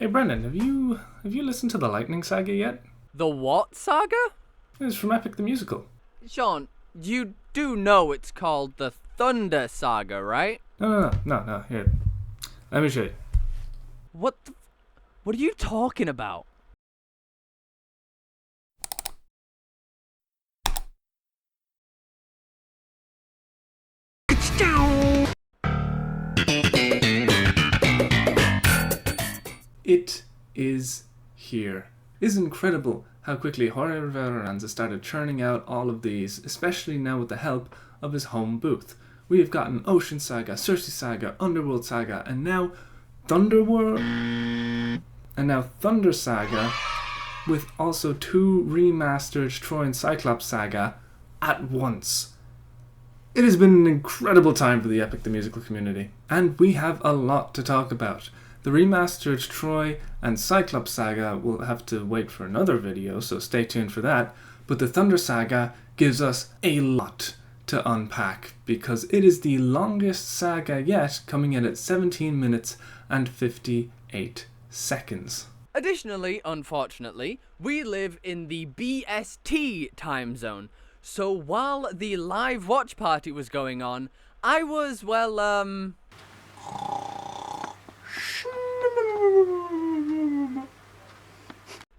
Hey Brendan, have you listened to the Lightning Saga yet? The what saga? It's from Epic the Musical. Sean, you do know it's called the Thunder Saga, right? No. Here, let me show you. What are you talking about? It is here. It's incredible how quickly Jorge Rivera-Herrans has started churning out all of these, especially now with the help of his home booth. We have gotten Ocean Saga, Circe Saga, Underworld Saga, and now Thunder Saga, with also 2 remastered Troy and Cyclops Saga at once. It has been an incredible time for the Epic the Musical community, and we have a lot to talk about. The remastered Troy and Cyclops Saga will have to wait for another video, so stay tuned for that, but the Thunder Saga gives us a lot to unpack, because it is the longest saga yet, coming in at 17 minutes and 58 seconds. Additionally, unfortunately, we live in the BST time zone, so while the live watch party was going on, I was,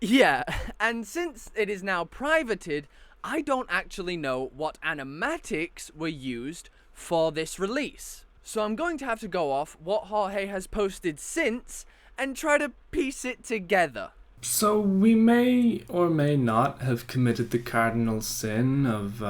yeah, and since it is now privated, I don't actually know what animatics were used for this release. So I'm going to have to go off what Jorge has posted since and try to piece it together. So we may or may not have committed the cardinal sin of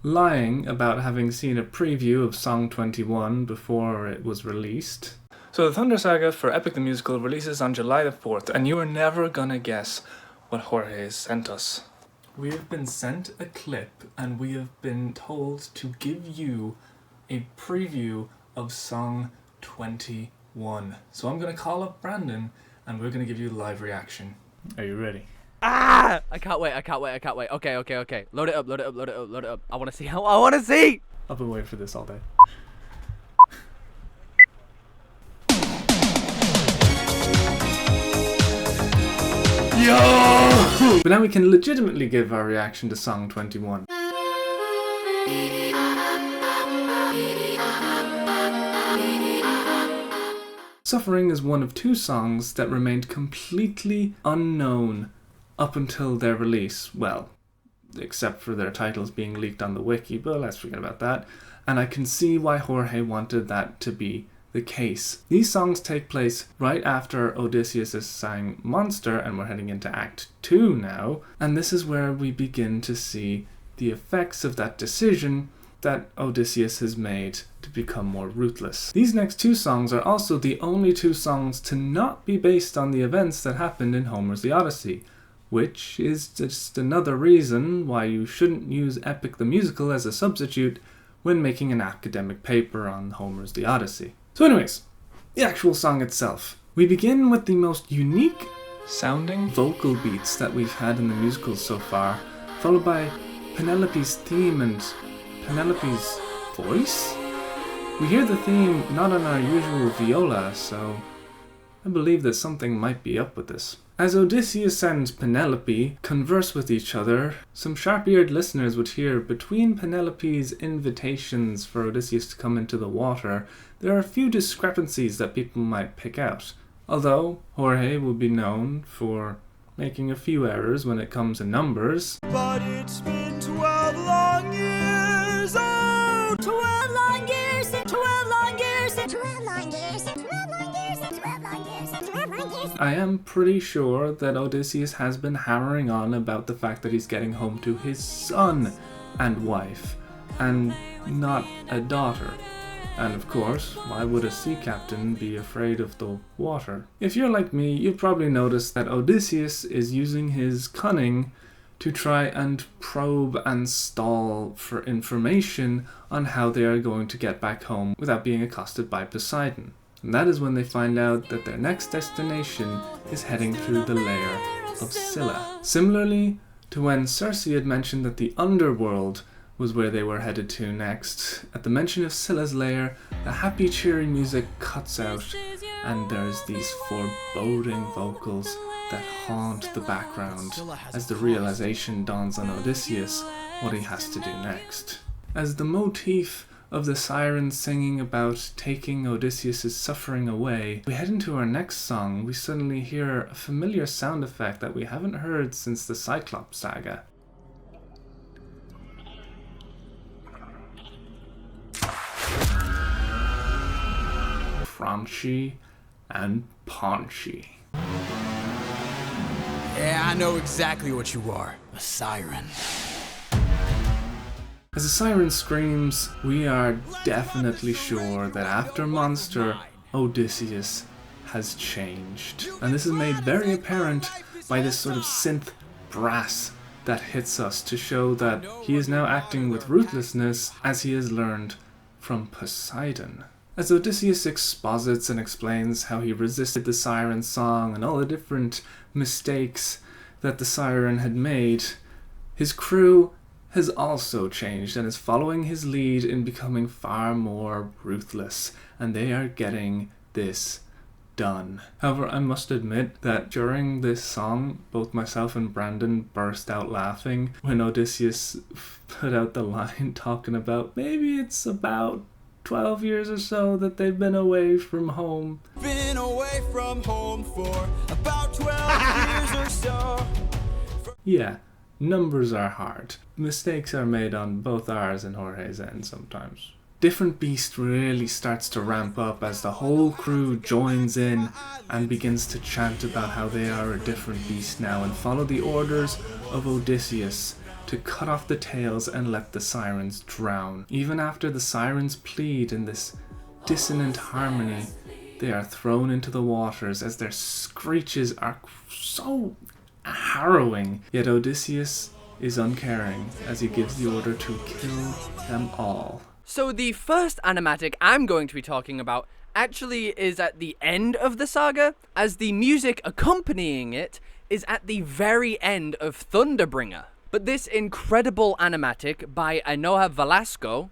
lying about having seen a preview of Song 21 before it was released. So the Thunder Saga for Epic the Musical releases on July the 4th, and you are never gonna guess what Jorge has sent us. We have been sent a clip, and we have been told to give you a preview of Song 21. So I'm gonna call up Brandon, and we're gonna give you a live reaction. Are you ready? Ah! I can't wait. Okay. Load it up. I wanna see! I've been waiting for this all day. Yo! But now we can legitimately give our reaction to Song 21. Suffering is one of 2 songs that remained completely unknown up until their release. Well, except for their titles being leaked on the wiki, but let's forget about that. And I can see why Jorge wanted that to be the case. These songs take place right after Odysseus has sang Monster, and we're heading into Act 2 now, and this is where we begin to see the effects of that decision that Odysseus has made to become more ruthless. These next 2 songs are also the only 2 songs to not be based on the events that happened in Homer's The Odyssey, which is just another reason why you shouldn't use Epic the Musical as a substitute when making an academic paper on Homer's The Odyssey. So anyways, the actual song itself. We begin with the most unique sounding vocal beats that we've had in the musicals so far, followed by Penelope's theme and Penelope's voice? We hear the theme not on our usual viola, so I believe that something might be up with this. As Odysseus and Penelope converse with each other, some sharp-eared listeners would hear between Penelope's invitations for Odysseus to come into the water, there are a few discrepancies that people might pick out. Although Jorge will be known for making a few errors when it comes to numbers. But it's been 12 long years, oh, 12 long years, 12 long years, 12 long years, 12 long years, 12 long years, 12 long years. I am pretty sure that Odysseus has been hammering on about the fact that he's getting home to his son and wife, and not a daughter. And of course, why would a sea captain be afraid of the water? If you're like me, you've probably noticed that Odysseus is using his cunning to try and probe and stall for information on how they are going to get back home without being accosted by Poseidon. And that is when they find out that their next destination is heading through the lair of Scylla. Similarly to when Circe had mentioned that the underworld was where they were headed to next, at the mention of Scylla's lair, the happy cheery music cuts out, and there's these foreboding vocals that haunt the background as the realization dawns on Odysseus what he has to do next. As the motif of the sirens singing about taking Odysseus' suffering away, we head into our next song. We suddenly hear a familiar sound effect that we haven't heard since the Cyclops saga. Franchi and Paunchy. Yeah, I know exactly what you are. A siren. As the siren screams, we are definitely sure that after Monster, Odysseus has changed. And this is made very apparent by this sort of synth brass that hits us to show that he is now acting with ruthlessness as he has learned from Poseidon. As Odysseus exposits and explains how he resisted the siren song and all the different mistakes that the siren had made, his crew has also changed and is following his lead in becoming far more ruthless, and they are getting this done. However, I must admit that during this song, both myself and Brandon burst out laughing when Odysseus put out the line talking about maybe it's about 12 years or so that they've been away from home. Been away from home for about 12 years or so. Yeah, numbers are hard. Mistakes are made on both ours and Jorge's end sometimes. Different Beast really starts to ramp up as the whole crew joins in and begins to chant about how they are a different beast now and follow the orders of Odysseus to cut off the tails and let the sirens drown. Even after the sirens plead in this dissonant harmony, they are thrown into the waters as their screeches are so harrowing. Yet Odysseus is uncaring as he gives the order to kill them all. So the first animatic I'm going to be talking about actually is at the end of the saga, as the music accompanying it is at the very end of Thunderbringer. But this incredible animatic by Anoa Velasco,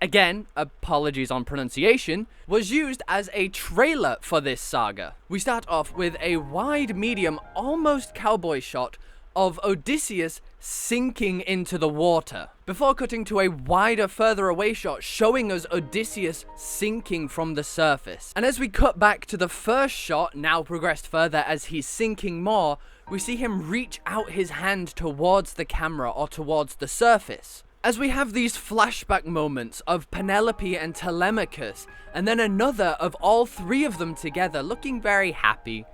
again, apologies on pronunciation, was used as a trailer for this saga. We start off with a wide, medium, almost cowboy shot of Odysseus sinking into the water, before cutting to a wider, further away shot showing us Odysseus sinking from the surface. And as we cut back to the first shot, now progressed further as he's sinking more, we see him reach out his hand towards the camera or towards the surface. As we have these flashback moments of Penelope and Telemachus, and then another of all three of them together looking very happy,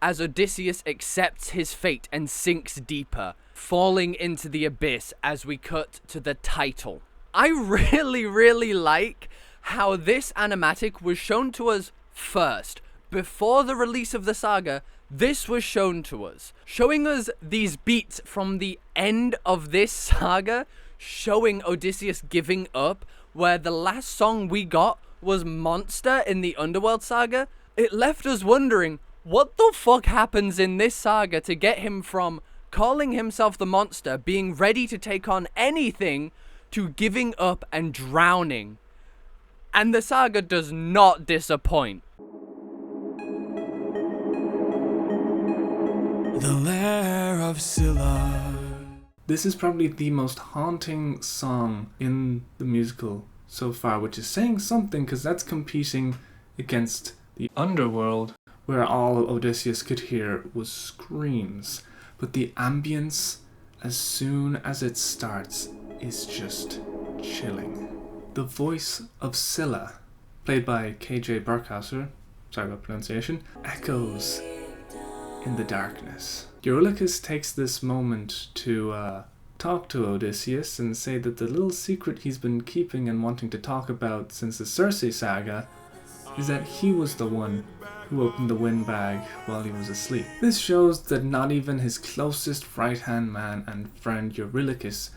as Odysseus accepts his fate and sinks deeper, falling into the abyss as we cut to the title. I really like how this animatic was shown to us first. Before the release of the saga, this was shown to us, showing us these beats from the end of this saga, showing Odysseus giving up, where the last song we got was Monster in the Underworld saga. It left us wondering, what the fuck happens in this saga to get him from calling himself the monster, being ready to take on anything, to giving up and drowning? And the saga does not disappoint. The lair of Scylla. This is probably the most haunting song in the musical so far, which is saying something because that's competing against the underworld, where all Odysseus could hear was screams. But the ambience, as soon as it starts, is just chilling. The voice of Scylla, played by kjburkhauser, sorry about pronunciation, echoes in the darkness. Eurylochus takes this moment to talk to Odysseus and say that the little secret he's been keeping and wanting to talk about since the Circe saga is that he was the one who opened the windbag while he was asleep. This shows that not even his closest right-hand man and friend Eurylochus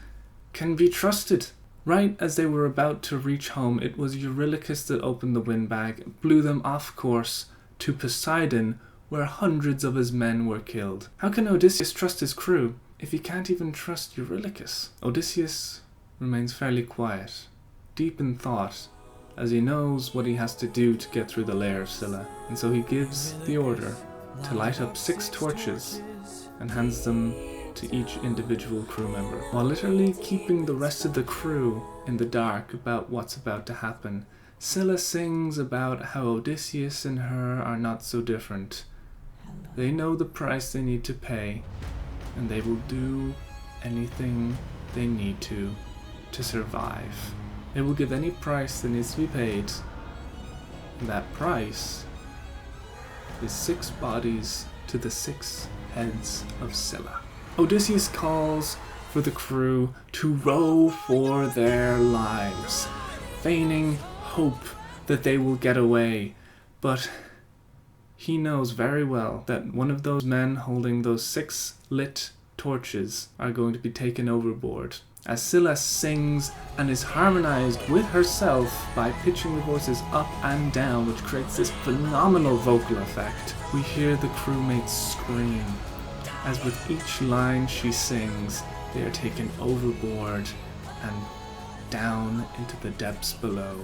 can be trusted. Right as they were about to reach home, it was Eurylochus that opened the windbag, blew them off course to Poseidon, where hundreds of his men were killed. How can Odysseus trust his crew if he can't even trust Eurylochus? Odysseus remains fairly quiet, deep in thought, as he knows what he has to do to get through the lair of Scylla, and so he gives the order to light up 6 torches and hands them to each individual crew member, while literally keeping the rest of the crew in the dark about what's about to happen. Scylla sings about how Odysseus and her are not so different. They know the price they need to pay, and they will do anything they need to survive. They will give any price that needs to be paid, and that price is 6 bodies to the 6 heads of Scylla. Odysseus calls for the crew to row for their lives, feigning hope that they will get away, but he knows very well that one of those men holding those 6 lit torches are going to be taken overboard. As Scylla sings and is harmonized with herself by pitching the voices up and down, which creates this phenomenal vocal effect, we hear the crewmates scream. As with each line she sings, they are taken overboard and down into the depths below.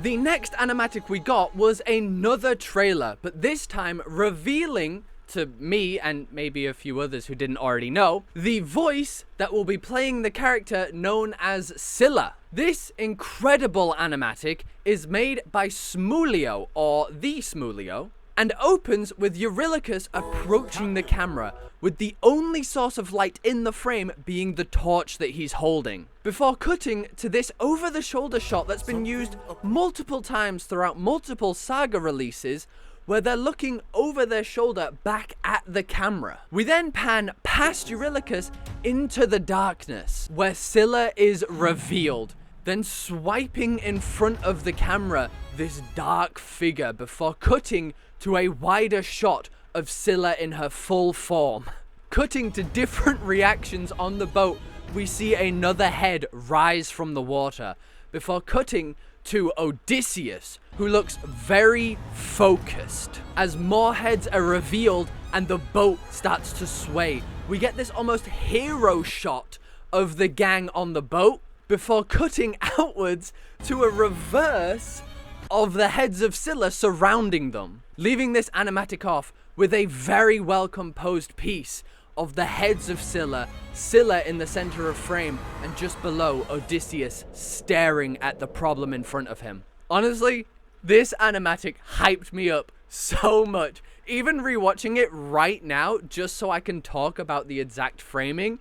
The next animatic we got was another trailer, but this time revealing to me, and maybe a few others who didn't already know, the voice that will be playing the character known as Scylla. This incredible animatic is made by Smulio, or the Smulio, and opens with Eurylochus approaching the camera, with the only source of light in the frame being the torch that he's holding, before cutting to this over-the-shoulder shot that's been used multiple times throughout multiple Saga releases, where they're looking over their shoulder back at the camera. We then pan past Eurylochus into the darkness, where Scylla is revealed, then swiping in front of the camera this dark figure before cutting to a wider shot of Scylla in her full form. Cutting to different reactions on the boat, we see another head rise from the water, before cutting to Odysseus, who looks very focused. As more heads are revealed and the boat starts to sway, we get this almost hero shot of the gang on the boat, before cutting outwards to a reverse of the heads of Scylla surrounding them, leaving this animatic off with a very well composed piece of the heads of Scylla, Scylla in the center of frame, and just below Odysseus staring at the problem in front of him. Honestly, this animatic hyped me up so much. Even rewatching it right now, just so I can talk about the exact framing,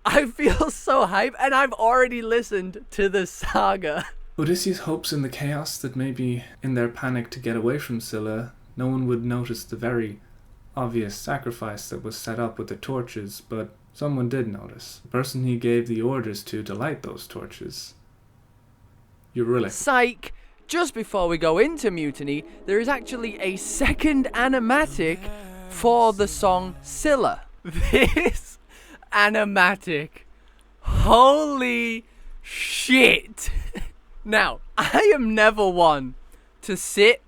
I feel so hyped, and I've already listened to the saga. Odysseus hopes in the chaos that maybe in their panic to get away from Scylla, no one would notice the very obvious sacrifice that was set up with the torches, but someone did notice. The person he gave the orders to light those torches. Eurylochus. Psych! Just before we go into Mutiny, there is actually a second animatic for the song Scylla. This animatic. Holy shit! Now, I am never one to sit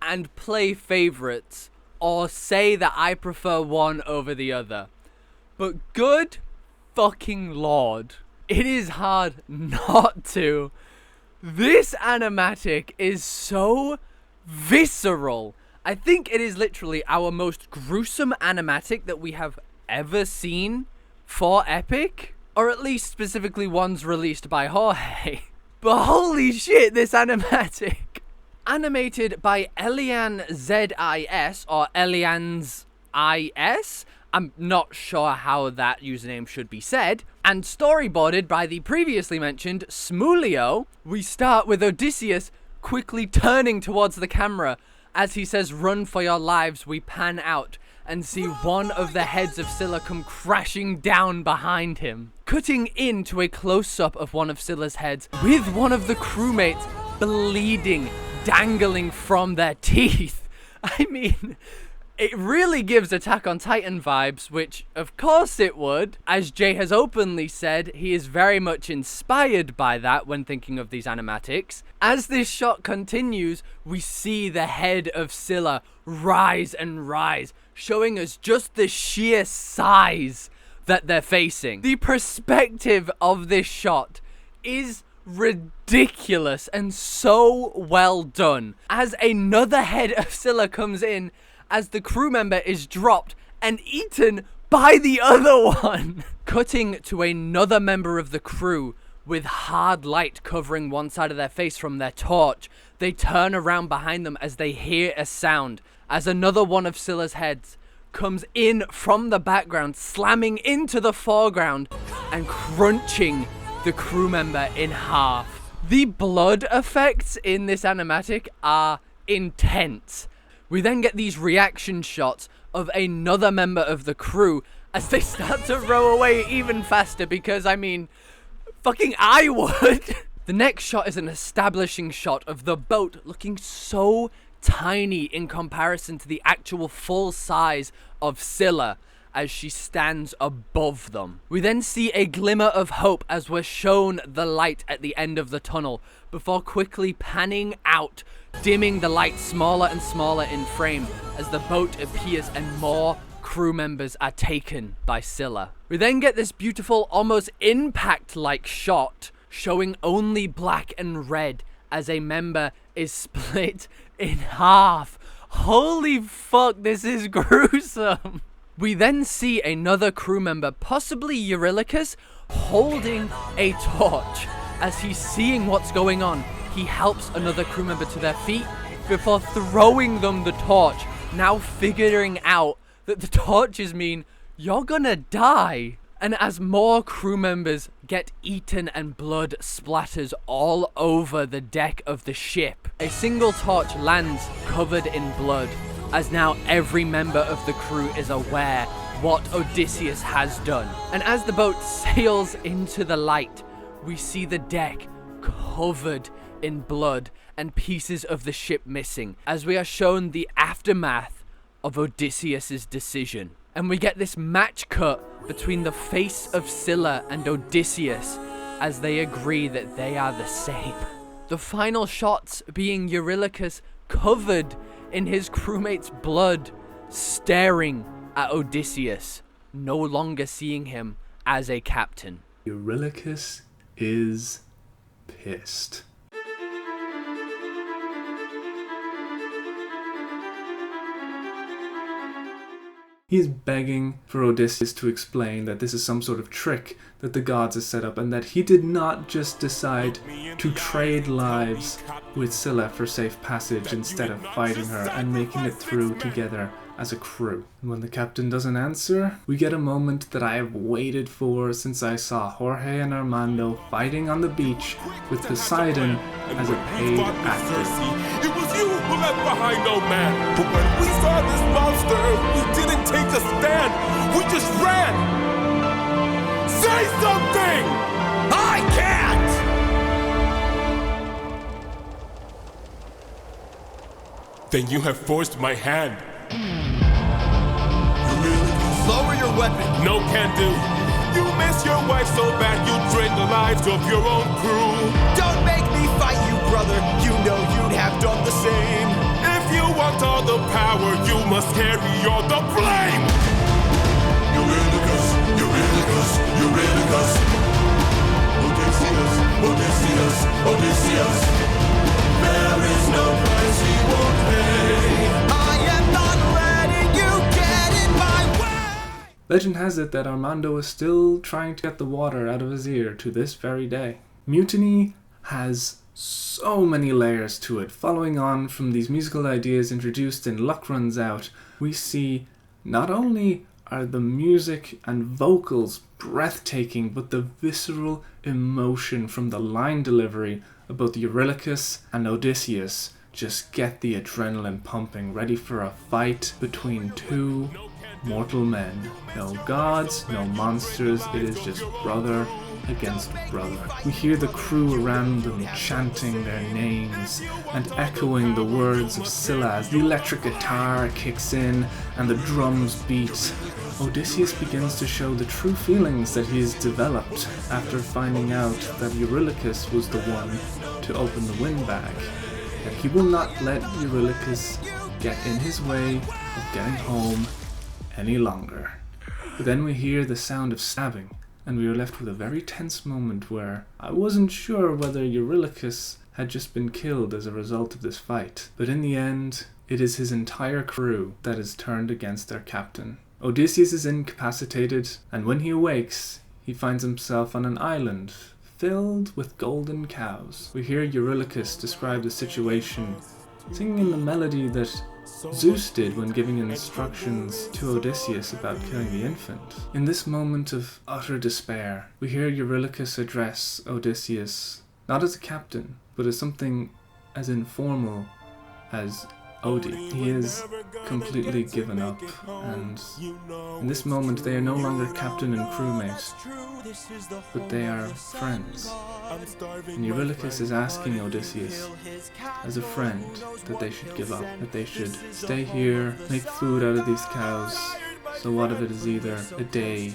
and play favorites or say that I prefer one over the other. But good fucking lord, it is hard not to. This animatic is so visceral. I think it is literally our most gruesome animatic that we have ever seen for Epic, or at least specifically ones released by Jorge. But holy shit, this animatic. Animated by Elian ZIS, or Elian's IS. I'm not sure how that username should be said. And storyboarded by the previously mentioned Smulio. We start with Odysseus quickly turning towards the camera. As he says, "Run for your lives," we pan out and see one of the heads of Scylla come crashing down behind him. Cutting into a close-up of one of Scylla's heads, with one of the crewmates bleeding, dangling from their teeth. I mean, it really gives Attack on Titan vibes, which of course it would. As Jay has openly said, he is very much inspired by that when thinking of these animatics. As this shot continues, we see the head of Scylla rise and rise, showing us just the sheer size that they're facing. The perspective of this shot is ridiculous and so well done. As another head of Scylla comes in, as the crew member is dropped and eaten by the other one. Cutting to another member of the crew with hard light covering one side of their face from their torch. They turn around behind them as they hear a sound, as another one of Scylla's heads comes in from the background, slamming into the foreground and crunching the crew member in half. The blood effects in this animatic are intense. We then get these reaction shots of another member of the crew as they start to row away even faster, because, I mean, fucking I would. The next shot is an establishing shot of the boat looking so tiny in comparison to the actual full size of Scylla as she stands above them. We then see a glimmer of hope as we're shown the light at the end of the tunnel before quickly panning out, dimming the light smaller and smaller in frame as the boat appears and more crew members are taken by Scylla. We then get this beautiful, almost impact-like shot showing only black and red as a member is split in half. Holy fuck, this is gruesome. We then see another crew member, possibly Eurylochus, holding a torch. As he's seeing what's going on, he helps another crew member to their feet before throwing them the torch, now figuring out that the torches mean you're gonna die. And as more crew members get eaten and blood splatters all over the deck of the ship, a single torch lands covered in blood, as now every member of the crew is aware what Odysseus has done. And as the boat sails into the light, we see the deck covered in blood and pieces of the ship missing, as we are shown the aftermath of Odysseus's decision. And we get this match cut between the face of Scylla and Odysseus as they agree that they are the same. The final shots being Eurylochus covered in his crewmate's blood, staring at Odysseus, no longer seeing him as a captain. Eurylochus is pissed. He is begging for Odysseus to explain that this is some sort of trick that the gods have set up, and that he did not just decide to trade lives with Scylla for safe passage instead of fighting her and making it through together as a crew. And when the captain doesn't answer, we get a moment that I have waited for since I saw Jorge and Armando fighting on the beach with Poseidon as a paid actor. It was you who left behind no man. But when we saw this monster, we didn't take a stand. We just ran. Say something! I can't! Then you have forced my hand. Lower your weapon. No can do. You miss your wife so bad you drain the lives of your own crew. Don't make me fight you, brother. You know you'd have done the same. If you want all the power, you must carry all the blame. Eurylochus, Eurylochus, Eurylochus. Odysseus, Odysseus, Odysseus. There is no price he won't pay. I am not letting you get in my way. Legend has it that Armando is still trying to get the water out of his ear to this very day. Mutiny has so many layers to it. Following on from these musical ideas introduced in Luck Runs Out, we see not only are the music and vocals breathtaking, but the visceral emotion from the line delivery of both Eurylochus and Odysseus just get the adrenaline pumping, ready for a fight between two mortal men. No gods, no monsters, it is just brother against brother. We hear the crew around them chanting their names and echoing the words of Scylla as the electric guitar kicks in and the drums beat. Odysseus begins to show the true feelings that he's developed after finding out that Eurylochus was the one to open the windbag. And he will not let Eurylochus get in his way of getting home any longer. But then we hear the sound of stabbing and we were left with a very tense moment where I wasn't sure whether Eurylochus had just been killed as a result of this fight. But in the end, it is his entire crew that is turned against their captain. Odysseus is incapacitated, and when he awakes, he finds himself on an island filled with golden cows. We hear Eurylochus describe the situation, singing in the melody that Zeus did when giving instructions to Odysseus about killing the infant. In this moment of utter despair, we hear Eurylochus address Odysseus not as a captain, but as something as informal as Odie. He is completely given up, and in this moment they are no longer captain and crewmate, but they are friends. And Eurylochus is asking Odysseus, as a friend, that they should give up, that they should stay here, make food out of these cows, so what if it is either a day,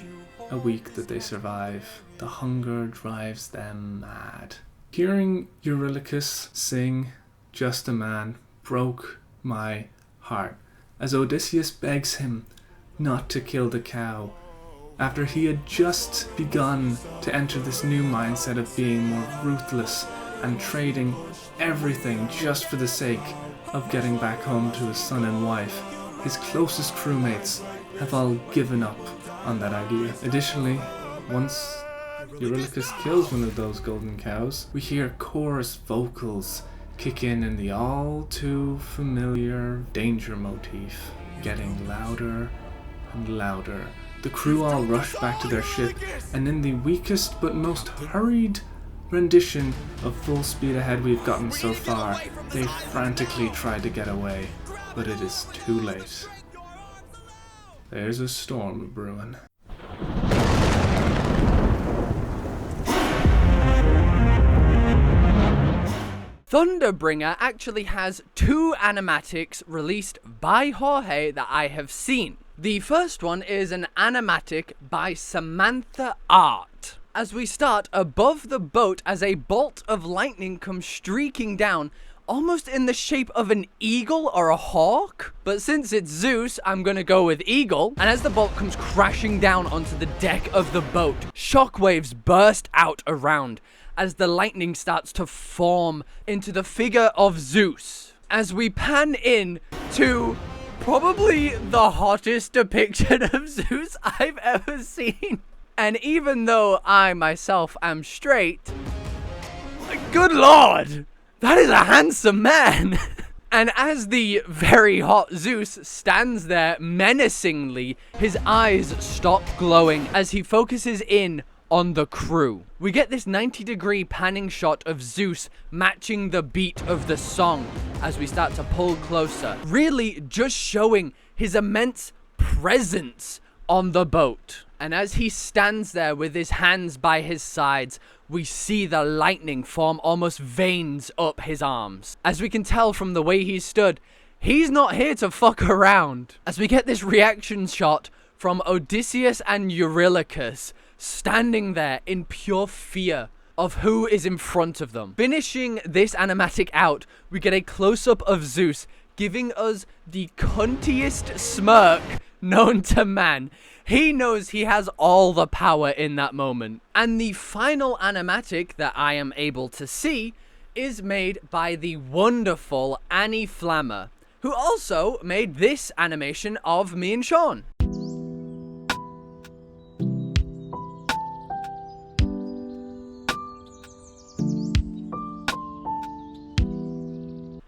a week that they survive? The hunger drives them mad. Hearing Eurylochus sing Just a Man broke my heart, as Odysseus begs him not to kill the cow, after he had just begun to enter this new mindset of being more ruthless and trading everything just for the sake of getting back home to his son and wife. His closest crewmates have all given up on that idea. Additionally, once Eurylochus kills one of those golden cows, we hear chorus vocals kick in the all too familiar danger motif, getting louder and louder. The crew all rush back to their ship, and in the weakest but most hurried rendition of Full Speed Ahead we've gotten so far, they frantically try to get away, but it is too late. There's a storm brewing. Thunderbringer actually has 2 animatics released by Jorge that I have seen. The first one is an animatic by Samantha Art. As we start above the boat as a bolt of lightning comes streaking down, almost in the shape of an eagle or a hawk. But since it's Zeus, I'm gonna go with eagle. And as the bolt comes crashing down onto the deck of the boat, shockwaves burst out around as the lightning starts to form into the figure of Zeus. As we pan in to probably the hottest depiction of Zeus I've ever seen. And even though I myself am straight, good lord, that is a handsome man. And as the very hot Zeus stands there menacingly, his eyes stop glowing as he focuses in on the crew. We get this 90-degree panning shot of Zeus matching the beat of the song as we start to pull closer, really just showing his immense presence on the boat. And as he stands there with his hands by his sides, we see the lightning form almost veins up his arms. As we can tell from the way he stood, he's not here to fuck around. As we get this reaction shot from Odysseus and Eurylochus standing there in pure fear of who is in front of them. Finishing this animatic out, we get a close-up of Zeus giving us the cuntiest smirk known to man. He knows he has all the power in that moment. And the final animatic that I am able to see is made by the wonderful Annie Flammer, who also made this animation of me and Sean.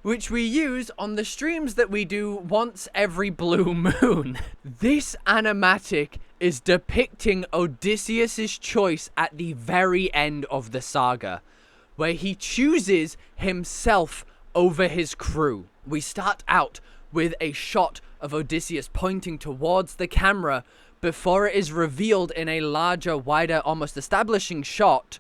Which we use on the streams that we do once every blue moon. This animatic is depicting Odysseus' choice at the very end of the saga, where he chooses himself over his crew. We start out with a shot of Odysseus pointing towards the camera before it is revealed in a larger, wider, almost establishing shot.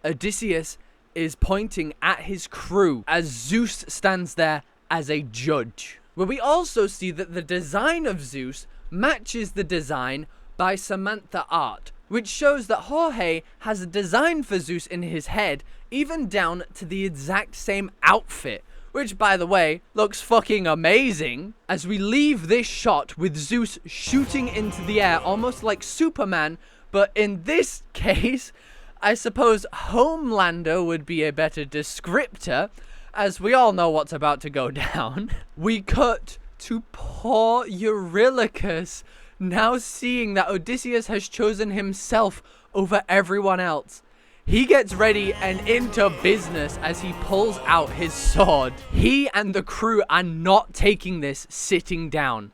Odysseus is pointing at his crew as Zeus stands there as a judge. Where we also see that the design of Zeus matches the design by Samantha Art, which shows that Jorge has a design for Zeus in his head, even down to the exact same outfit, which, by the way, looks fucking amazing. As we leave this shot with Zeus shooting into the air almost like Superman, But in this case, I suppose Homelander would be a better descriptor, as we all know what's about to go down. We cut to poor Eurylochus, now seeing that Odysseus has chosen himself over everyone else. He gets ready and into business as he pulls out his sword. He and the crew are not taking this sitting down,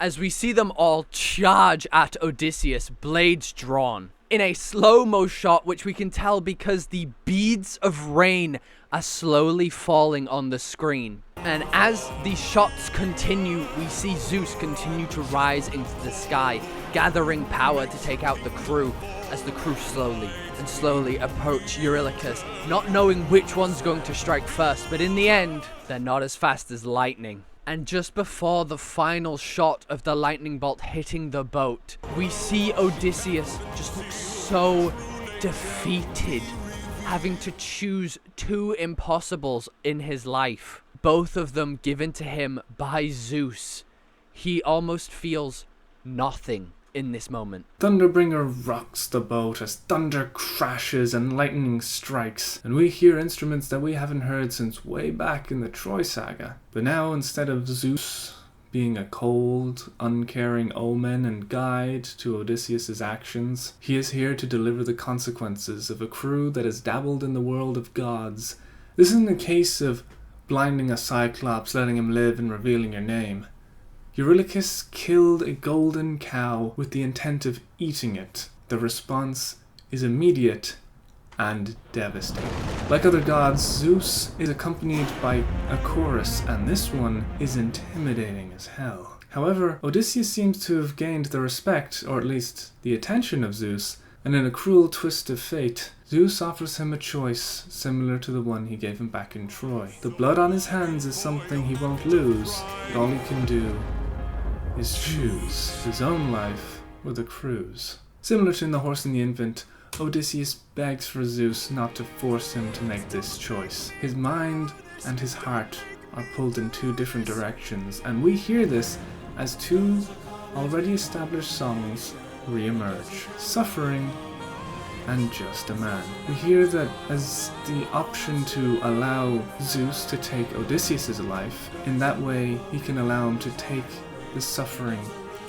as we see them all charge at Odysseus, blades drawn. In a slow-mo shot, which we can tell because the beads of rain are slowly falling on the screen. And as the shots continue, we see Zeus continue to rise into the sky, gathering power to take out the crew, as the crew slowly approach Eurylochus, not knowing which one's going to strike first, but in the end, they're not as fast as lightning. And just before the final shot of the lightning bolt hitting the boat, we see Odysseus just look so defeated, having to choose two impossibles in his life, both of them given to him by Zeus. He almost feels nothing in this moment. Thunderbringer rocks the boat as thunder crashes and lightning strikes, and we hear instruments that we haven't heard since way back in the Troy Saga. But now, instead of Zeus being a cold, uncaring omen and guide to Odysseus' actions, he is here to deliver the consequences of a crew that has dabbled in the world of gods. This isn't a case of blinding a cyclops, letting him live, and revealing your name. Eurylochus killed a golden cow with the intent of eating it. The response is immediate and devastating. Like other gods, Zeus is accompanied by a chorus, and this one is intimidating as hell. However, Odysseus seems to have gained the respect, or at least the attention of Zeus, and in a cruel twist of fate, Zeus offers him a choice similar to the one he gave him back in Troy. The blood on his hands is something he won't lose, but all he can do is choose his own life or the crew's. Similar to in The Horse and the Infant, Odysseus begs for Zeus not to force him to make this choice. His mind and his heart are pulled in two different directions, and we hear this as two already established songs re-emerge: Suffering and Just a Man. We hear that as the option to allow Zeus to take Odysseus' life. In that way, he can allow him to take the suffering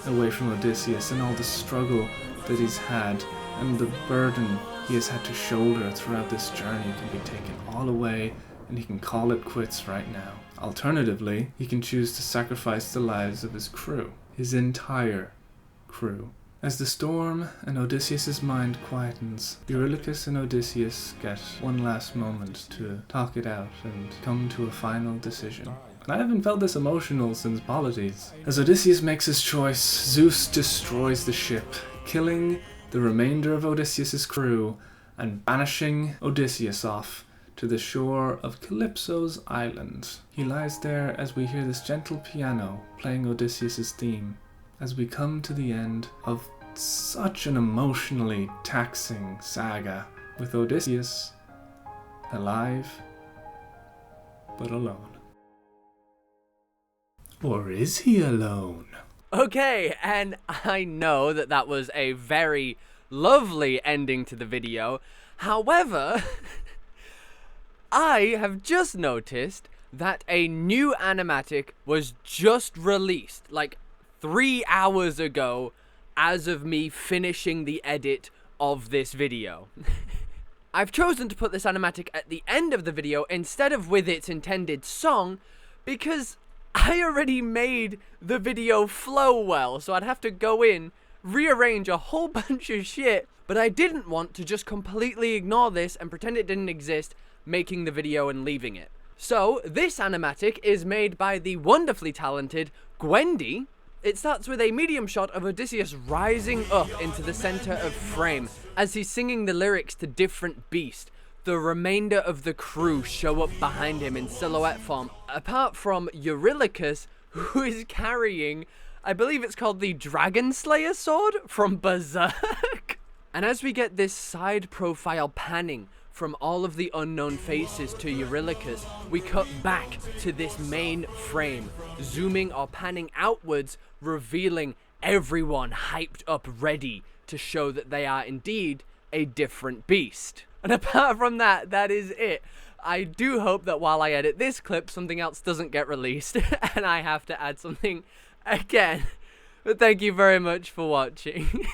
away from Odysseus and all the struggle that he's had and the burden he has had to shoulder throughout this journey can be taken all away, and he can call it quits right now. Alternatively, he can choose to sacrifice the lives of his crew, his entire crew. As the storm and Odysseus' mind quietens, Eurylochus and Odysseus get one last moment to talk it out and come to a final decision. And I haven't felt this emotional since Polides. As Odysseus makes his choice, Zeus destroys the ship, killing the remainder of Odysseus' crew and banishing Odysseus off to the shore of Calypso's island. He lies there as we hear this gentle piano playing Odysseus' theme, as we come to the end of such an emotionally taxing saga, with Odysseus alive but alone. Or is he alone? Okay, and I know that that was a very lovely ending to the video. However, I have just noticed that a new animatic was just released, like 3 hours ago, as of me finishing the edit of this video. I've chosen to put this animatic at the end of the video instead of with its intended song, because I already made the video flow well, so I'd have to go in, rearrange a whole bunch of shit, but I didn't want to just completely ignore this and pretend it didn't exist, making the video and leaving it. So, this animatic is made by the wonderfully talented Gwendy. It starts with a medium shot of Odysseus rising up into the center of frame as he's singing the lyrics to Different Beast. The remainder of the crew show up behind him in silhouette form, apart from Eurylochus, who is carrying, I believe it's called the Dragon Slayer sword from Berserk. And as we get this side profile panning from all of the unknown faces to Eurylochus, we cut back to this main frame, zooming or panning outwards, revealing everyone hyped up ready to show that they are indeed a different beast. And apart from that, that is it. I do hope that while I edit this clip, something else doesn't get released and I have to add something again. But thank you very much for watching.